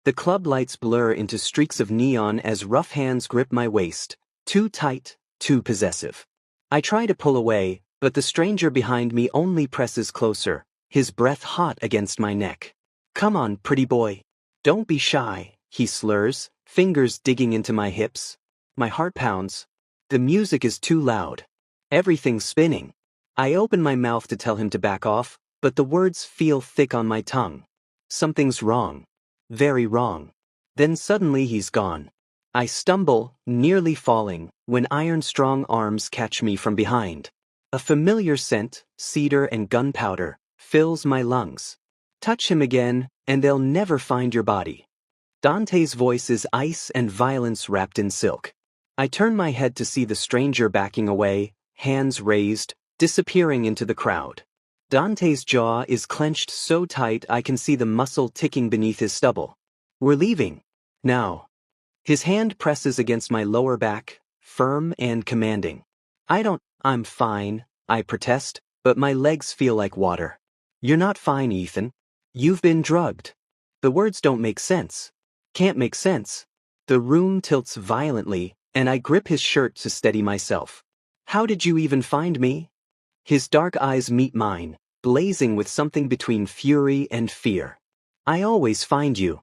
The club lights blur into streaks of neon as rough hands grip my waist, too tight, too possessive. I try to pull away, but the stranger behind me only presses closer, his breath hot against my neck. "Come on, pretty boy. Don't be shy," he slurs, fingers digging into my hips. My heart pounds. The music is too loud. Everything's spinning. I open my mouth to tell him to back off, but the words feel thick on my tongue. Something's wrong. Very wrong. Then suddenly he's gone. I stumble, nearly falling, when iron-strong arms catch me from behind. A familiar scent, cedar and gunpowder, fills my lungs. "Touch him again, and they'll never find your body." Dante's voice is ice and violence wrapped in silk. I turn my head to see the stranger backing away, hands raised, disappearing into the crowd. Dante's jaw is clenched so tight I can see the muscle ticking beneath his stubble. "We're leaving. Now." His hand presses against my lower back, firm and commanding. I'm fine," I protest, but my legs feel like water. "You're not fine, Ethan. You've been drugged." The words don't make sense. Can't make sense. The room tilts violently, and I grip his shirt to steady myself. "How did you even find me?" His dark eyes meet mine, blazing with something between fury and fear. "I always find you.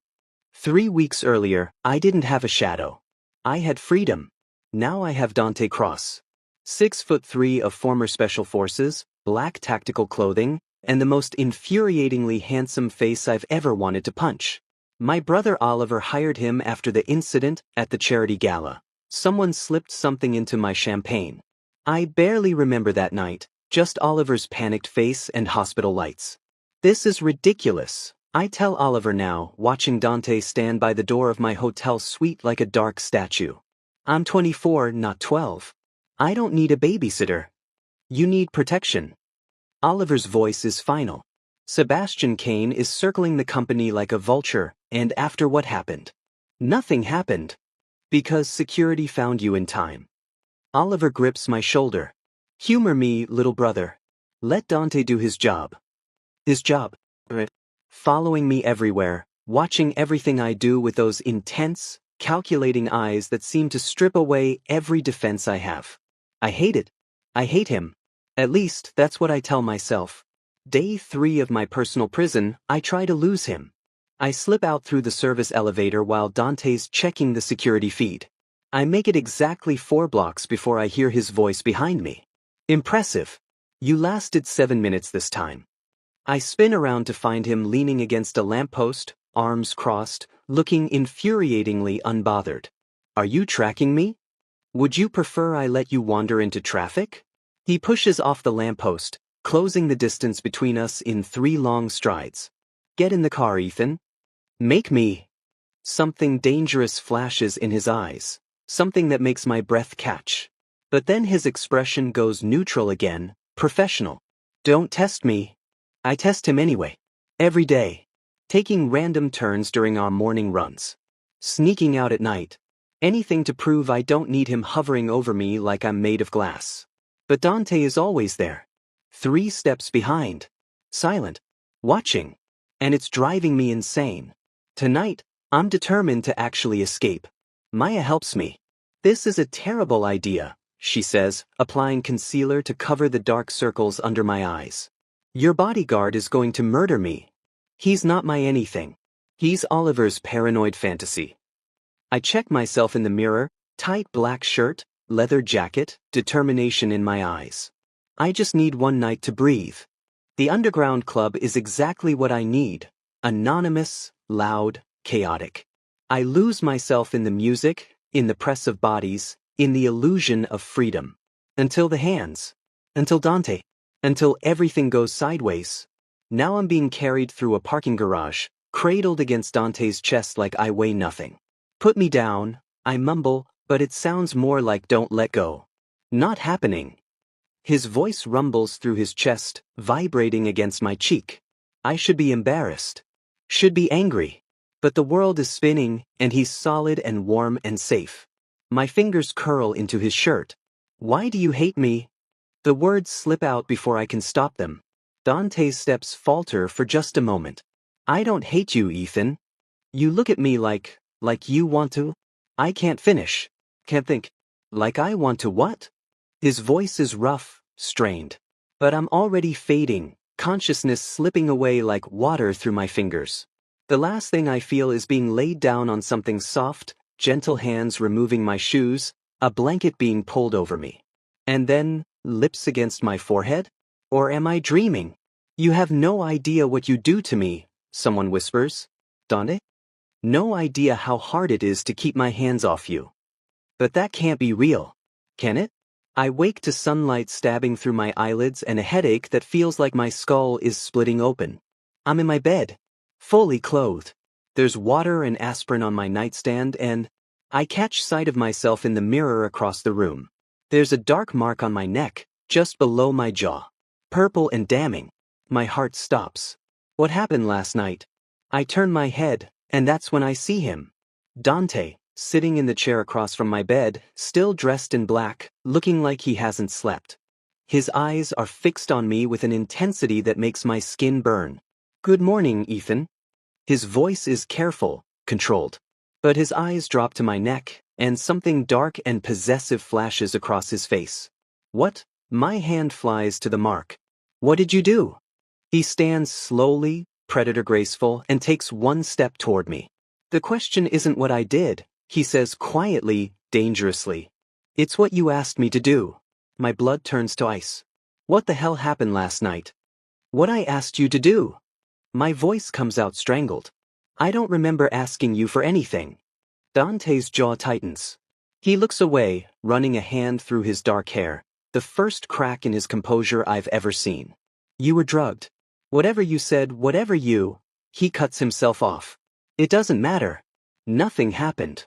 3 weeks earlier, I didn't have a shadow. I had freedom. Now I have Dante Cross. 6'3" of former Special Forces, black tactical clothing, and the most infuriatingly handsome face I've ever wanted to punch. My brother Oliver hired him after the incident at the charity gala. Someone slipped something into my champagne. I barely remember that night, just Oliver's panicked face and hospital lights. "This is ridiculous," I tell Oliver now, watching Dante stand by the door of my hotel suite like a dark statue. "I'm 24, not 12. I don't need a babysitter. You need protection." Oliver's voice is final. "Sebastian Kane is circling the company like a vulture, and after what happened?" "Nothing happened. Because security found you in time." Oliver grips my shoulder. "Humor me, little brother. Let Dante do his job." "His job?" Following me everywhere, watching everything I do with those intense, calculating eyes that seem to strip away every defense I have. I hate it. I hate him. At least, that's what I tell myself. Day 3 of my personal prison, I try to lose him. I slip out through the service elevator while Dante's checking the security feed. I make it exactly 4 blocks before I hear his voice behind me. "Impressive. You lasted 7 minutes this time." I spin around to find him leaning against a lamppost, arms crossed, looking infuriatingly unbothered. "Are you tracking me? Would you prefer I let you wander into traffic?" He pushes off the lamppost, closing the distance between us in 3 long strides. "Get in the car, Ethan." "Make me." Something dangerous flashes in his eyes, something that makes my breath catch. But then his expression goes neutral again, professional. "Don't test me." I test him anyway. Every day. Taking random turns during our morning runs. Sneaking out at night. Anything to prove I don't need him hovering over me like I'm made of glass. But Dante is always there. 3 steps behind. Silent. Watching. And it's driving me insane. Tonight, I'm determined to actually escape. Maya helps me. "This is a terrible idea," she says, applying concealer to cover the dark circles under my eyes. "Your bodyguard is going to murder me." He's not my anything. He's Oliver's paranoid fantasy. I check myself in the mirror, tight black shirt, leather jacket, determination in my eyes. I just need one night to breathe. The underground club is exactly what I need. Anonymous, loud, chaotic. I lose myself in the music, in the press of bodies, in the illusion of freedom. Until the hands. Until Dante. Until everything goes sideways. Now I'm being carried through a parking garage, cradled against Dante's chest like I weigh nothing. "Put me down," I mumble, but it sounds more like "don't let go." "Not happening." His voice rumbles through his chest, vibrating against my cheek. I should be embarrassed. Should be angry. But the world is spinning, and he's solid and warm and safe. My fingers curl into his shirt. "Why do you hate me?" The words slip out before I can stop them. Dante's steps falter for just a moment. "I don't hate you, Ethan." You look at me like you want to? I can't finish. Can't think. Like I want to what? His voice is rough, strained. But I'm already fading, consciousness slipping away like water through my fingers. The last thing I feel is being laid down on something soft, gentle hands removing my shoes, a blanket being pulled over me. And then, lips against my forehead? Or am I dreaming? You have no idea what you do to me, someone whispers. Dante? No idea how hard it is to keep my hands off you. But that can't be real, can it? I wake to sunlight stabbing through my eyelids and a headache that feels like my skull is splitting open. I'm in my bed, fully clothed. There's water and aspirin on my nightstand and I catch sight of myself in the mirror across the room. There's a dark mark on my neck, just below my jaw. Purple and damning. My heart stops. What happened last night? I turn my head, and that's when I see him. Dante, sitting in the chair across from my bed, still dressed in black, looking like he hasn't slept. His eyes are fixed on me with an intensity that makes my skin burn. Good morning, Ethan. His voice is careful, controlled. But his eyes drop to my neck, and something dark and possessive flashes across his face. What? My hand flies to the mark. What did you do? He stands slowly, predator graceful, and takes one step toward me. The question isn't what I did, he says quietly, dangerously. It's what you asked me to do. My blood turns to ice. What the hell happened last night? What I asked you to do? My voice comes out strangled. I don't remember asking you for anything. Dante's jaw tightens. He looks away, running a hand through his dark hair, the first crack in his composure I've ever seen. You were drugged. Whatever you said, whatever you... He cuts himself off. It doesn't matter. Nothing happened.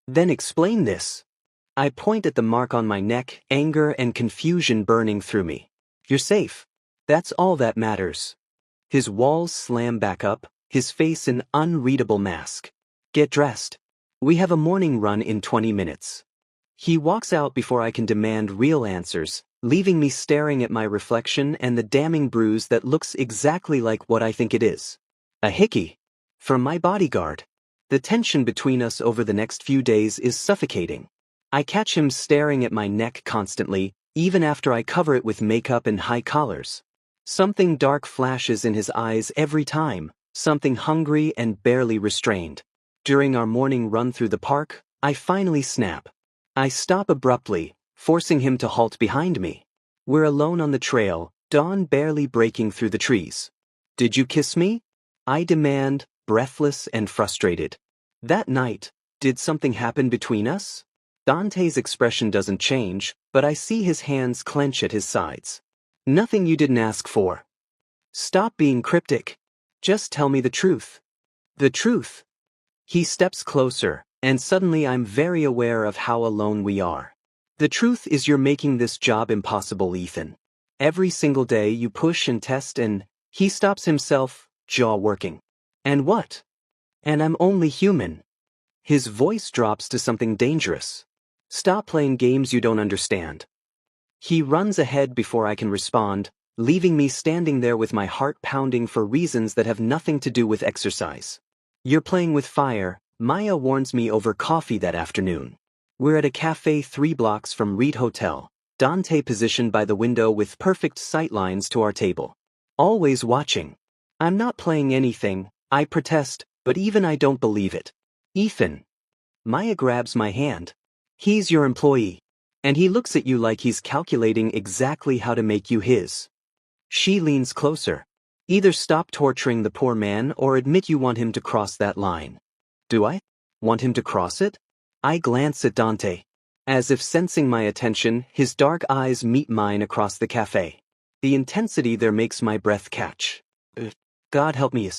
Then explain this. I point at the mark on my neck, anger and confusion burning through me. You're safe. That's all that matters. His walls slam back up, his face an unreadable mask. Get dressed. We have a morning run in 20 minutes. He walks out before I can demand real answers, leaving me staring at my reflection and the damning bruise that looks exactly like what I think it is. A hickey. From my bodyguard. The tension between us over the next few days is suffocating. I catch him staring at my neck constantly, even after I cover it with makeup and high collars. Something dark flashes in his eyes every time, something hungry and barely restrained. During our morning run through the park, I finally snap. I stop abruptly, forcing him to halt behind me. We're alone on the trail, dawn barely breaking through the trees. Did you kiss me? I demand, breathless and frustrated. That night, did something happen between us? Dante's expression doesn't change, but I see his hands clench at his sides. Nothing you didn't ask for. Stop being cryptic. Just tell me the truth. The truth. He steps closer, and suddenly I'm very aware of how alone we are. The truth is you're making this job impossible, Ethan. Every single day you push and test and he stops himself, jaw working. And what? And I'm only human. His voice drops to something dangerous. Stop playing games you don't understand. He runs ahead before I can respond, leaving me standing there with my heart pounding for reasons that have nothing to do with exercise. You're playing with fire, Maya warns me over coffee that afternoon. We're at a cafe 3 blocks from Reed Hotel, Dante positioned by the window with perfect sightlines to our table. Always watching. I'm not playing anything, I protest, but even I don't believe it. Ethan. Maya grabs my hand. He's your employee. And he looks at you like he's calculating exactly how to make you his. She leans closer. Either stop torturing the poor man or admit you want him to cross that line. Do I? Want him to cross it? I glance at Dante. As if sensing my attention, his dark eyes meet mine across the cafe. The intensity there makes my breath catch. God help me.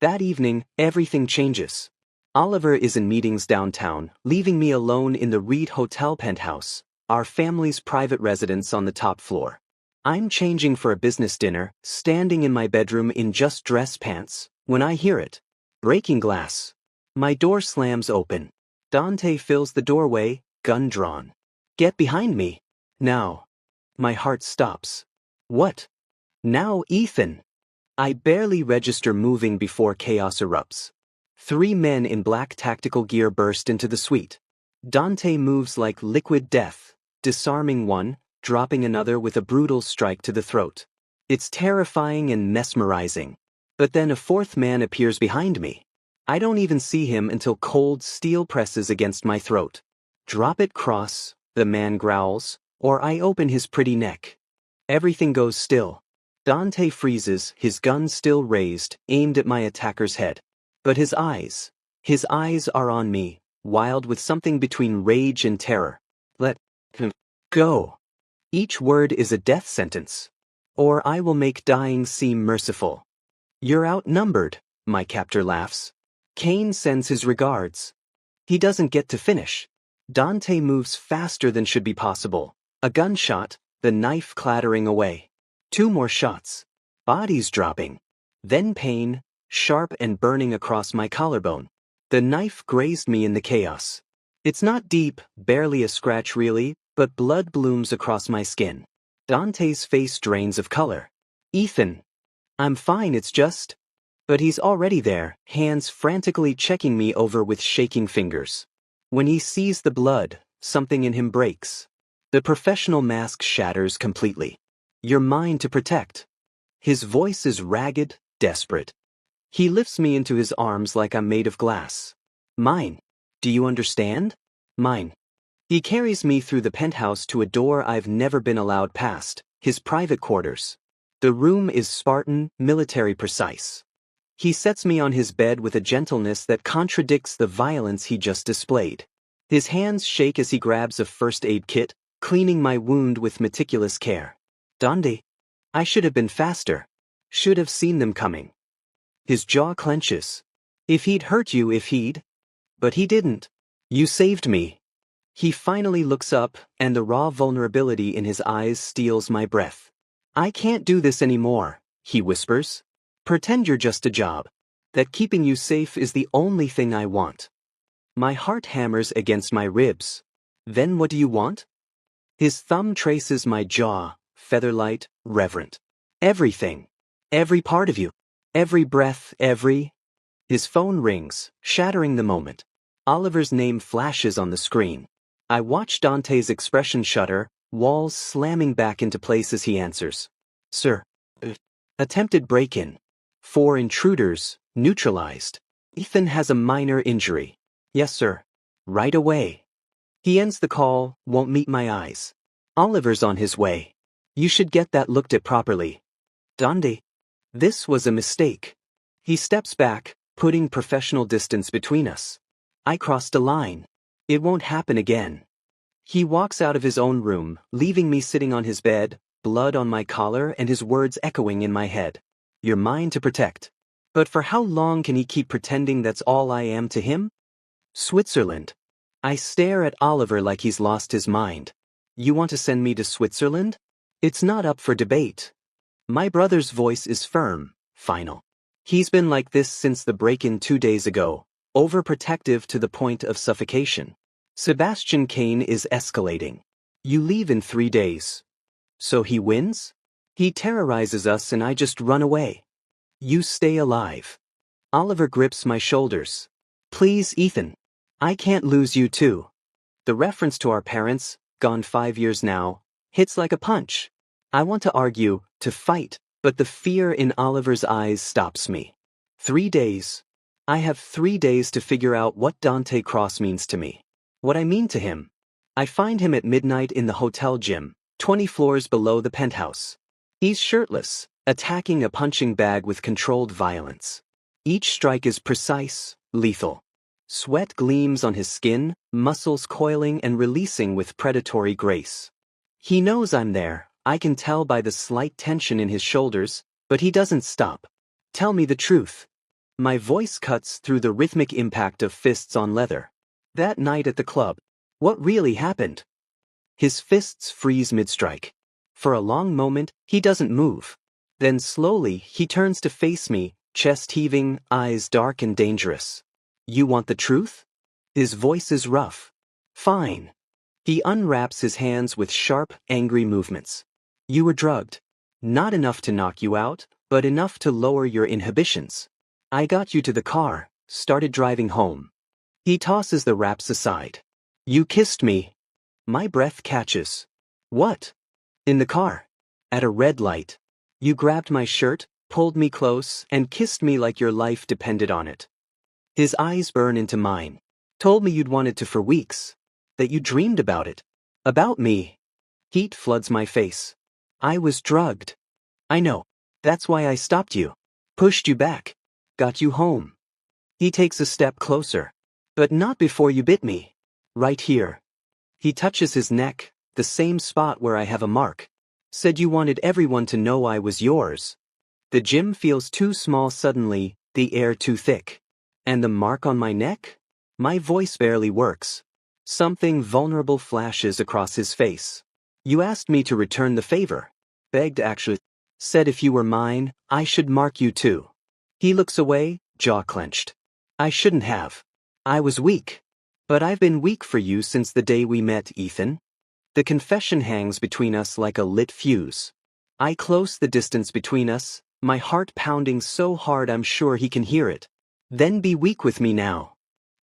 That evening, everything changes. Oliver is in meetings downtown, leaving me alone in the Reed Hotel penthouse, our family's private residence on the top floor. I'm changing for a business dinner, standing in my bedroom in just dress pants, when I hear it. Breaking glass. My door slams open. Dante fills the doorway, gun drawn. Get behind me. Now. My heart stops. What? Now, Ethan. I barely register moving before chaos erupts. 3 men in black tactical gear burst into the suite. Dante moves like liquid death, disarming one, dropping another with a brutal strike to the throat. It's terrifying and mesmerizing. But then a 4th man appears behind me. I don't even see him until cold steel presses against my throat. Drop it, Cross, the man growls, or I open his pretty neck. Everything goes still. Dante freezes, his gun still raised, aimed at my attacker's head. But his eyes are on me, wild with something between rage and terror. Let him go. Each word is a death sentence. Or I will make dying seem merciful. You're outnumbered, my captor laughs. Kane sends his regards. He doesn't get to finish. Dante moves faster than should be possible. A gunshot, the knife clattering away. 2 more shots. Bodies dropping. Then pain, sharp and burning across my collarbone. The knife grazed me in the chaos. It's not deep, barely a scratch really, but blood blooms across my skin. Dante's face drains of color. Ethan. I'm fine, it's just... But he's already there, hands frantically checking me over with shaking fingers. When he sees the blood, something in him breaks. The professional mask shatters completely. You're mine to protect. His voice is ragged, desperate. He lifts me into his arms like I'm made of glass. Mine. Do you understand? Mine. He carries me through the penthouse to a door I've never been allowed past, his private quarters. The room is Spartan, military precise. He sets me on his bed with a gentleness that contradicts the violence he just displayed. His hands shake as he grabs a first aid kit, cleaning my wound with meticulous care. Dante, I should have been faster. Should have seen them coming. His jaw clenches. If he'd hurt you, But he didn't. You saved me. He finally looks up, and the raw vulnerability in his eyes steals my breath. I can't do this anymore, he whispers. Pretend you're just a job. That keeping you safe is the only thing I want. My heart hammers against my ribs. Then what do you want? His thumb traces my jaw, featherlight, reverent. Everything. Every part of you. Every breath, His phone rings, shattering the moment. Oliver's name flashes on the screen. I watch Dante's expression shudder, walls slamming back into place as he answers. Sir. Attempted break-in. 4 intruders, neutralized. Ethan has a minor injury. Yes, sir. Right away. He ends the call, won't meet my eyes. Oliver's on his way. You should get that looked at properly. Dante. This was a mistake. He steps back, putting professional distance between us. I crossed a line. It won't happen again. He walks out of his own room, leaving me sitting on his bed, blood on my collar and his words echoing in my head. You're mine to protect. But for how long can he keep pretending that's all I am to him? Switzerland. I stare at Oliver like he's lost his mind. You want to send me to Switzerland? It's not up for debate. My brother's voice is firm, final. He's been like this since the break-in 2 days ago, overprotective to the point of suffocation. Sebastian Kane is escalating. You leave in 3 days. So he wins? He terrorizes us and I just run away. You stay alive. Oliver grips my shoulders. Please, Ethan. I can't lose you too. The reference to our parents, gone 5 years now, hits like a punch. I want to argue, to fight, but the fear in Oliver's eyes stops me. 3 days. I have 3 days to figure out what Dante Cross means to me. What I mean to him. I find him at midnight in the hotel gym, 20 floors below the penthouse. He's shirtless, attacking a punching bag with controlled violence. Each strike is precise, lethal. Sweat gleams on his skin, muscles coiling and releasing with predatory grace. He knows I'm there, I can tell by the slight tension in his shoulders, but he doesn't stop. Tell me the truth. My voice cuts through the rhythmic impact of fists on leather. That night at the club, what really happened? His fists freeze mid-strike. For a long moment, he doesn't move. Then slowly, he turns to face me, chest heaving, eyes dark and dangerous. You want the truth? His voice is rough. Fine. He unwraps his hands with sharp, angry movements. You were drugged. Not enough to knock you out, but enough to lower your inhibitions. I got you to the car. started driving home. He tosses the wraps aside. You kissed me. My breath catches. What? In the car. At a red light. You grabbed my shirt, pulled me close, and kissed me like your life depended on it. His eyes burn into mine. Told me you'd wanted to for weeks. That you dreamed about it. About me. Heat floods my face. I was drugged. I know. That's why I stopped you. Pushed you back. Got you home. He takes a step closer. But not before you bit me. Right here. He touches his neck, the same spot where I have a mark. Said you wanted everyone to know I was yours. The gym feels too small suddenly, the air too thick. And the mark on my neck? My voice barely works. Something vulnerable flashes across his face. You asked me to return the favor. Begged actually. Said if you were mine, I should mark you too. He looks away, jaw clenched. I shouldn't have. I was weak. But I've been weak for you since the day we met, Ethan. The confession hangs between us like a lit fuse. I close the distance between us, my heart pounding so hard I'm sure he can hear it. Then be weak with me now.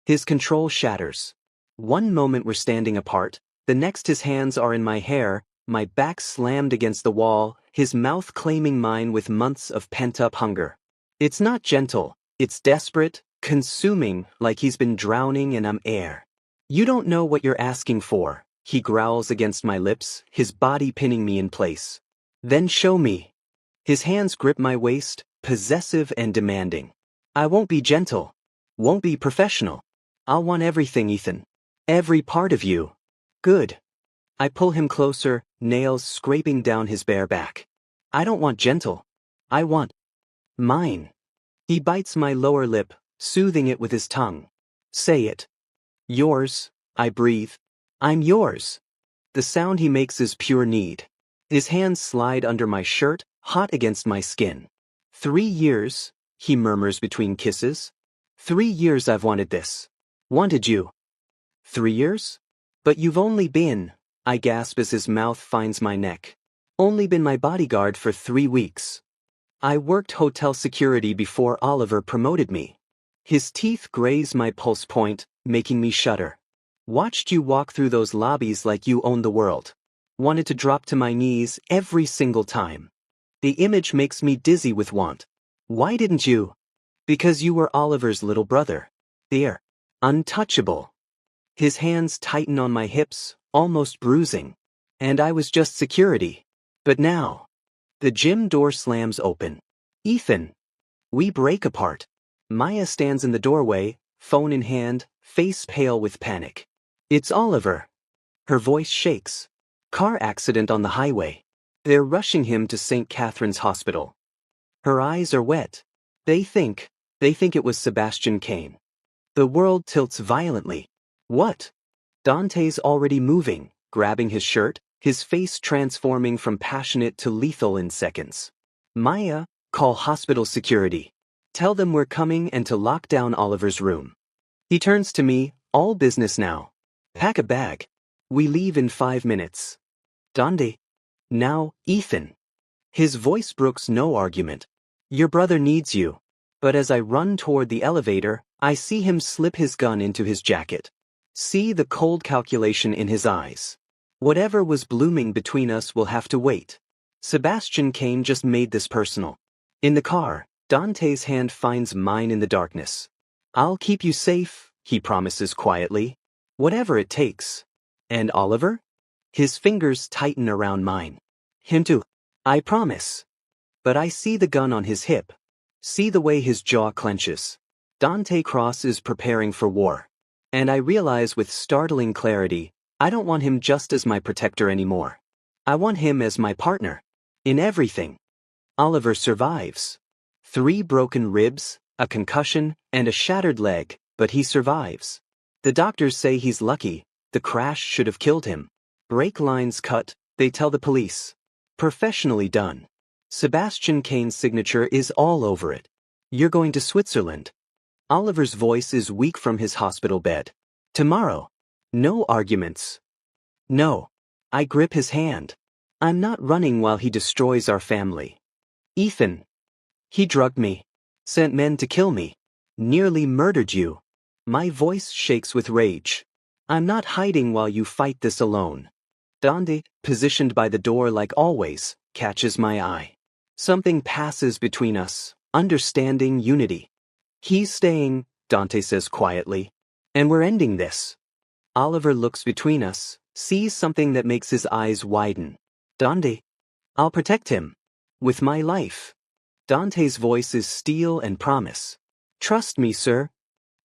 His control shatters. One moment we're standing apart, the next his hands are in my hair, my back slammed against the wall, his mouth claiming mine with months of pent-up hunger. It's not gentle, it's desperate, consuming, like he's been drowning and I'm air. You don't know what you're asking for, he growls against my lips, his body pinning me in place. Then show me. His hands grip my waist, possessive and demanding. I won't be gentle. Won't be professional. I'll want everything, Ethan. Every part of you. Good. I pull him closer, nails scraping down his bare back. I don't want gentle. I want mine. He bites my lower lip, soothing it with his tongue. Say it. Yours, I breathe. I'm yours. The sound he makes is pure need. His hands slide under my shirt, hot against my skin. 3 years, he murmurs between kisses. 3 years I've wanted this. Wanted you. 3 years? But you've only been, I gasp as his mouth finds my neck. Only been my bodyguard for 3 weeks. I worked hotel security before Oliver promoted me. His teeth graze my pulse point, making me shudder. Watched you walk through those lobbies like you owned the world. Wanted to drop to my knees every single time. The image makes me dizzy with want. Why didn't you? Because you were Oliver's little brother. There. Untouchable. His hands tighten on my hips, almost bruising. And I was just security. But now. The gym door slams open. Ethan. We break apart. Maya stands in the doorway, phone in hand, face pale with panic. It's Oliver. Her voice shakes. Car accident on the highway. They're rushing him to St. Catherine's Hospital. Her eyes are wet. They think it was Sebastian Kane. The world tilts violently. What? Dante's already moving, grabbing his shirt, his face transforming from passionate to lethal in seconds. Maya, call hospital security. Tell them we're coming and to lock down Oliver's room. He turns to me, all business now. Pack a bag. We leave in 5 minutes. Dante. Now, Ethan. His voice brooks no argument. Your brother needs you. But as I run toward the elevator, I see him slip his gun into his jacket. See the cold calculation in his eyes. Whatever was blooming between us will have to wait. Sebastian Kane just made this personal. In the car, Dante's hand finds mine in the darkness. I'll keep you safe, he promises quietly. Whatever it takes. And Oliver? His fingers tighten around mine. Him too. I promise. But I see the gun on his hip. See the way his jaw clenches. Dante Cross is preparing for war. And I realize with startling clarity, I don't want him just as my protector anymore. I want him as my partner. In everything. Oliver survives. 3 broken ribs, a concussion, and a shattered leg, but he survives. The doctors say he's lucky, the crash should have killed him. Brake lines cut, they tell the police. Professionally done. Sebastian Kane's signature is all over it. You're going to Switzerland. Oliver's voice is weak from his hospital bed. Tomorrow. No arguments. No. I grip his hand. I'm not running while he destroys our family. Ethan. He drugged me. Sent men to kill me. Nearly murdered you. My voice shakes with rage. I'm not hiding while you fight this alone. Dante, positioned by the door like always, catches my eye. Something passes between us, understanding, unity. He's staying, Dante says quietly. And we're ending this. Oliver looks between us, sees something that makes his eyes widen. Dante, I'll protect him. With my life. Dante's voice is steel and promise. Trust me, sir.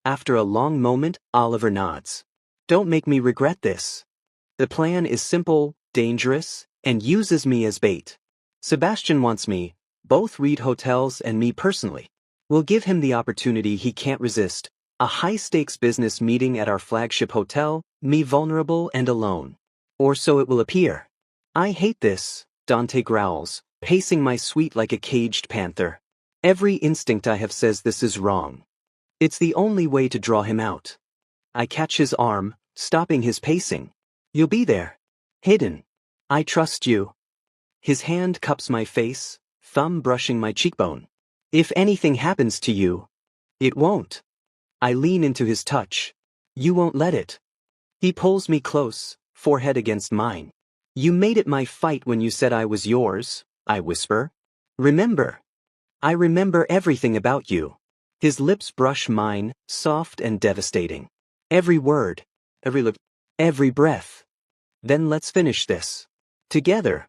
After a long moment, Oliver nods. Don't make me regret this. The plan is simple, dangerous, and uses me as bait. Sebastian wants me, both Reed Hotels and me personally. We'll give him the opportunity he can't resist. A high-stakes business meeting at our flagship hotel, me vulnerable and alone. Or so it will appear. I hate this, Dante growls, pacing my suite like a caged panther. Every instinct I have says this is wrong. It's the only way to draw him out. I catch his arm, stopping his pacing. You'll be there. Hidden. I trust you. His hand cups my face, thumb brushing my cheekbone. If anything happens to you, it won't. I lean into his touch. You won't let it. He pulls me close, forehead against mine. You made it my fight when you said I was yours, I whisper. Remember. I remember everything about you. His lips brush mine, soft and devastating. Every word, every look, every breath. Then let's finish this. Together.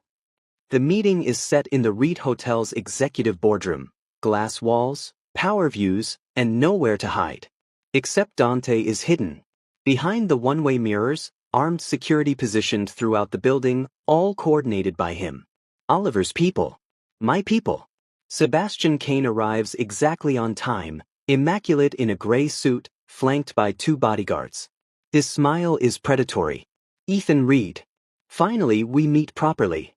The meeting is set in the Reed Hotel's executive boardroom. Glass walls, power views, and nowhere to hide. Except Dante is hidden. Behind the one-way mirrors, armed security positioned throughout the building, all coordinated by him. Oliver's people. My people. Sebastian Kane arrives exactly on time, immaculate in a gray suit, flanked by 2 bodyguards. His smile is predatory. Ethan Reed. Finally, we meet properly.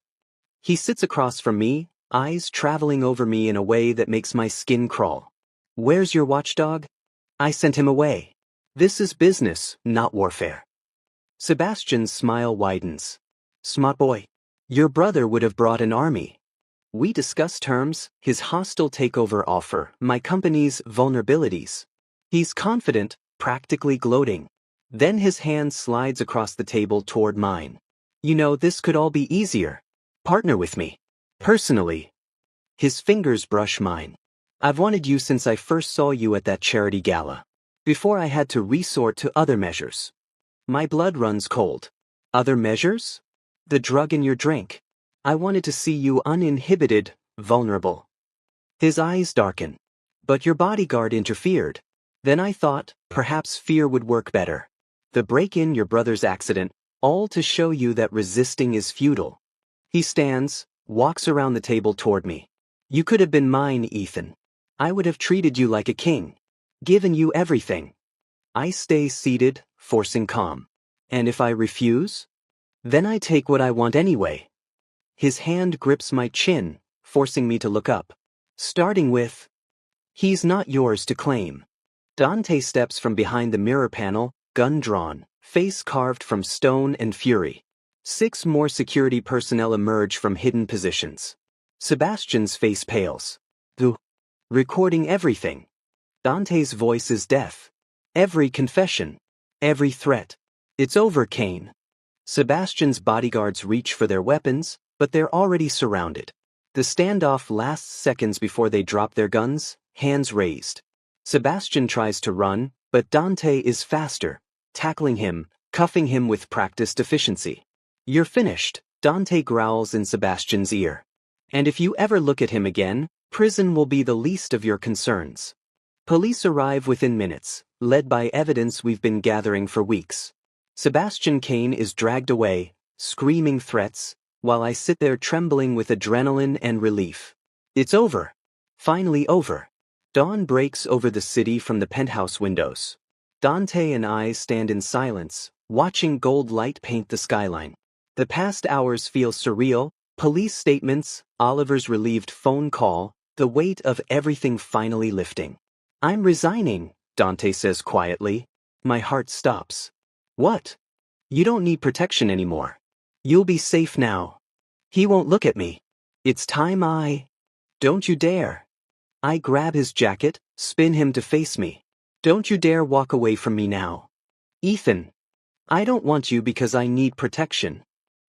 He sits across from me, eyes traveling over me in a way that makes my skin crawl. Where's your watchdog? I sent him away. This is business, not warfare. Sebastian's smile widens. Smart boy. Your brother would have brought an army. We discuss terms, his hostile takeover offer, my company's vulnerabilities. He's confident, practically gloating. Then his hand slides across the table toward mine. You know, this could all be easier. Partner with me. Personally. His fingers brush mine. I've wanted you since I first saw you at that charity gala. Before I had to resort to other measures. My blood runs cold. Other measures? The drug in your drink. I wanted to see you uninhibited, vulnerable. His eyes darken. But your bodyguard interfered. Then I thought, perhaps fear would work better. The break-in, your brother's accident, all to show you that resisting is futile. He stands, walks around the table toward me. You could have been mine, Ethan. I would have treated you like a king. Given you everything. I stay seated, forcing calm. And if I refuse? Then I take what I want anyway. His hand grips my chin, forcing me to look up. Starting with, he's not yours to claim. Dante steps from behind the mirror panel, gun drawn, face carved from stone and fury. 6 more security personnel emerge from hidden positions. Sebastian's face pales. Recording everything. Dante's voice is death. Every confession. Every threat. It's over, Kane. Sebastian's bodyguards reach for their weapons, but they're already surrounded. The standoff lasts seconds before they drop their guns, hands raised. Sebastian tries to run, but Dante is faster, tackling him, cuffing him with practiced efficiency. You're finished, Dante growls in Sebastian's ear. And if you ever look at him again, prison will be the least of your concerns. Police arrive within minutes, led by evidence we've been gathering for weeks. Sebastian Kane is dragged away, screaming threats, while I sit there trembling with adrenaline and relief. It's over. Finally over. Dawn breaks over the city from the penthouse windows. Dante and I stand in silence, watching gold light paint the skyline. The past hours feel surreal, police statements, Oliver's relieved phone call, the weight of everything finally lifting. I'm resigning, Dante says quietly. My heart stops. What? You don't need protection anymore. You'll be safe now. He won't look at me. It's time I... Don't you dare. I grab his jacket, spin him to face me. Don't you dare walk away from me now. Ethan. I don't want you because I need protection.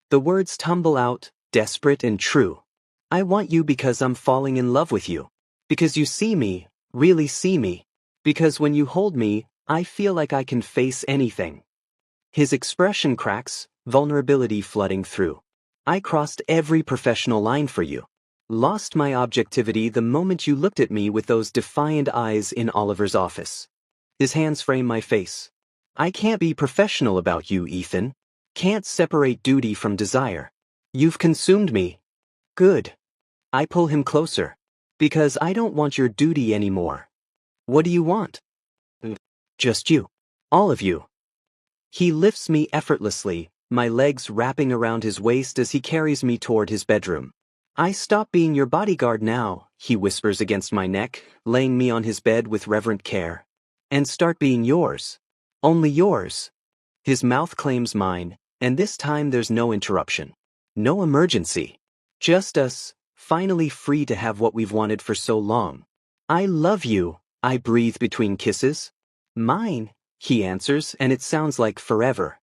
The words tumble out, desperate and true. I want you because I'm falling in love with you. Because you see me, really see me. Because when you hold me, I feel like I can face anything. His expression cracks, vulnerability flooding through. I crossed every professional line for you. Lost my objectivity the moment you looked at me with those defiant eyes in Oliver's office. His hands frame my face. I can't be professional about you, Ethan. Can't separate duty from desire. You've consumed me. Good. I pull him closer. Because I don't want your duty anymore. What do you want? Just you. All of you. He lifts me effortlessly, my legs wrapping around his waist as he carries me toward his bedroom. I stop being your bodyguard now, he whispers against my neck, laying me on his bed with reverent care. And start being yours. Only yours. His mouth claims mine, and this time there's no interruption. No emergency. Just us, finally free to have what we've wanted for so long. I love you, I breathe between kisses. Mine, he answers, and it sounds like forever.